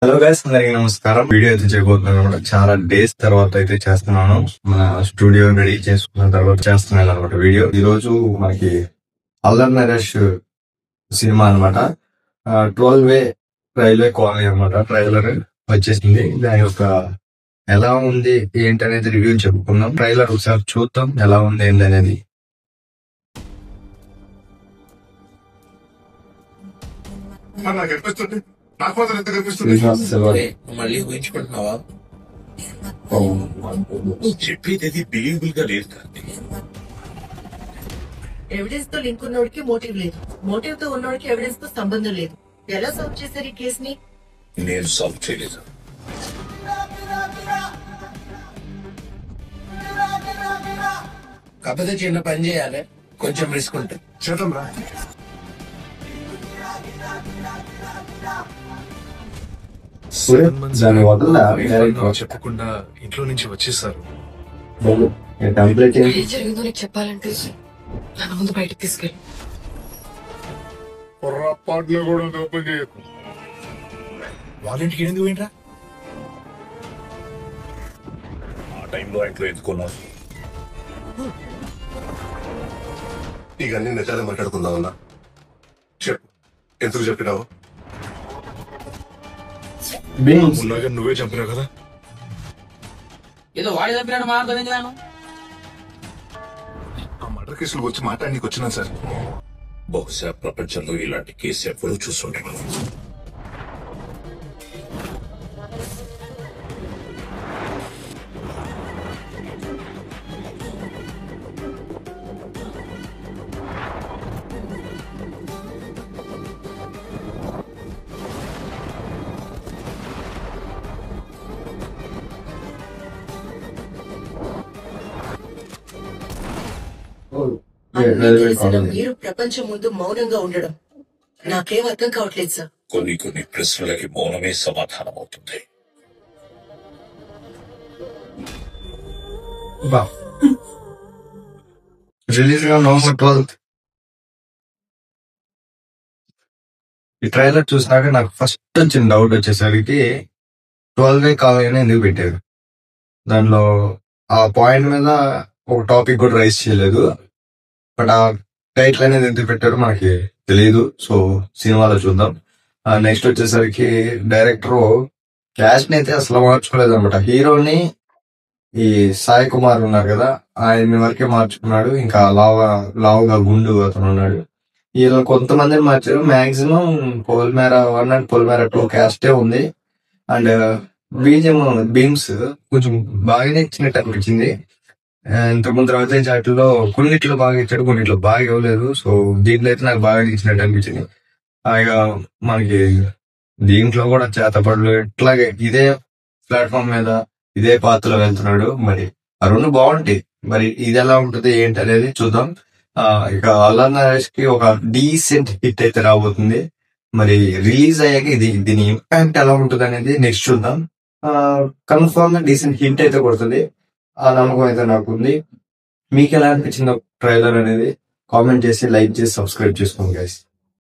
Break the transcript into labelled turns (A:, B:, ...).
A: Hello guys, అందరికి నమస్కారం. Video అయితే చేయబోతున్నాను అనమాట. చాలా డేస్ తర్వాత అయితే చేస్తున్నాను. మన స్టూడియో రెడీ చేసుకున్న తర్వాత చేస్తున్నాను అనమాట వీడియో. ఈ రోజు మనకి అల్లరి నరేష్ సినిమా అనమాట. 12 రైల్వే కాలనీ అనమాట. ట్రైలర్ వచ్చేసింది. దాని యొక్క ఎలా ఉంది ఏంటి అనేది రివ్యూ చెప్పుకుందాం. ట్రైలర్ ఒకసారి చూద్దాం ఎలా ఉంది ఏంటి అనేది.
B: నాకు కనిపిస్తుంది. నాకు మాత్రం ఎంత కనిపిస్తుంది?
C: మళ్ళీ ఊహించుకుంటున్నావా? నువ్వు చెప్పేది బిలీవబుల్ గా లేదు కార్తీక్.
D: ఎవిడెన్స్ తో లింక్ ఉన్నోడికి మోటివ్ లేదు, మోటివ్ తో ఉన్నోడికి ఎవిడెన్స్ తో సంబంధం లేదు. ఎలా సాల్వ్ చేశారు ఈ కేసుని?
C: నేను సాల్వ్ చేయలేదు. కాకపోతే చిన్న పని చేయాలి, కొంచెం రిస్క్ ఉంటుంది.
B: చేద్దాం రా.
A: దాని వల్ల
E: చెప్పకుండా ఇంట్లో నుంచి వచ్చేసారు.
A: టెంప్లెట్
D: ఏం జరిగిందో నీకు చెప్పాలంటే నన్ను ముందు బయటకు తీసుకెళ్ళి.
B: పొర్రపాట్లో కూడా ఓపెన్ చేయకు.
E: వాళ్ళింటికి ఎందుకు పోయినరా?
C: ఆ టైంలో ఇంట్లో ఎత్తుకున్నావు.
B: ఇక అన్ని నిజాలే మాట్లాడుకుందామన్నా. చెప్పు, ఎందుకు చెప్పినావు?
E: ఉన్నాగా నువ్వే చంపినావు కదా.
F: ఏదో వాడి చంపినాడు మాట్లాడదాను.
B: ఆ మర్డర్ కేసులు వచ్చి మాట్లాడడానికి వచ్చినా సార్.
C: బహుశా ప్రపంచంలో ఇలాంటి కేసు ఎప్పుడూ చూస్తుంటాను.
D: అన్నీ తెలిసిన మీరు ప్రపంచం ముందు మౌనంగా ఉండడం నాకేం అర్థం కావట్లేదు సార్.
C: కొన్ని ప్రశ్నలకి మౌనమే సమాధానం అవుతుంది.
A: రిలీజ్ గా November 12th. ఈ ట్రైలర్ చూసినాక నాకు ఫస్ట్ వచ్చిన డౌట్ వచ్చేసరికి 12 కావాలని ఎందుకు పెట్టారు. దానిలో ఆ పాయింట్ మీద ఒక టాపిక్ కూడా రైజ్ చేయలేదు. బట్ ఆ టైటిల్ అనేది ఎందుకు పెట్టారో మనకి తెలియదు. సో సినిమాలో చూద్దాం. నెక్స్ట్ వచ్చేసరికి డైరెక్టర్ క్యాస్ట్ ని అయితే అసలు మార్చుకోలేదు అనమాట. హీరోని ఈ సాయి కుమార్ ఉన్నారు కదా, ఆయన వరకే మార్చుకున్నాడు. ఇంకా లావుగా గుండు అతను ఉన్నాడు. వీళ్ళు కొంతమందిని మార్చారు. మాక్సిమం పొలిమేర 1 అండ్ పొలిమేర 2 క్యాస్టే ఉంది. అండ్ బీజిఎం బీమ్స్ కొంచెం బాగానే ఇచ్చినట్టు అనిపించింది. ఇంతకుముందు రవితేజ చాట్లో కొన్నిట్లో బాగా ఇచ్చాడు, కొన్నిట్లో బాగా ఇవ్వలేదు. సో దీంట్లో అయితే నాకు బాగా ఇచ్చినట్టు అనిపించింది. ఇక మనకి దీంట్లో కూడా చేతపడులు ఇట్లాగే ఇదే ప్లాట్ఫామ్ మీద ఇదే పాత్రలో వెళ్తున్నాడు. మరి ఆ రెండు బాగుంటాయి. మరి ఇది ఎలా ఉంటుంది ఏంటి అనేది చూద్దాం. ఇక అల్లరి నరేష్ కి ఒక డీసెంట్ హిట్ అయితే రాబోతుంది. మరి రిలీజ్ అయ్యాక దీని ఇంపాక్ట్ ఎలా ఉంటుంది అనేది నెక్స్ట్ చూద్దాం. కన్ఫర్మ్ గా డీసెంట్ హిట్ అయితే కొడుతుంది. ఆ నమ్మకం అయితే నాకు ఉంది. మీకు ఎలా అనిపించిందో ట్రైలర్ అనేది కామెంట్ చేసి, లైక్ చేసి, సబ్స్క్రైబ్ చేసుకోండి గైస్.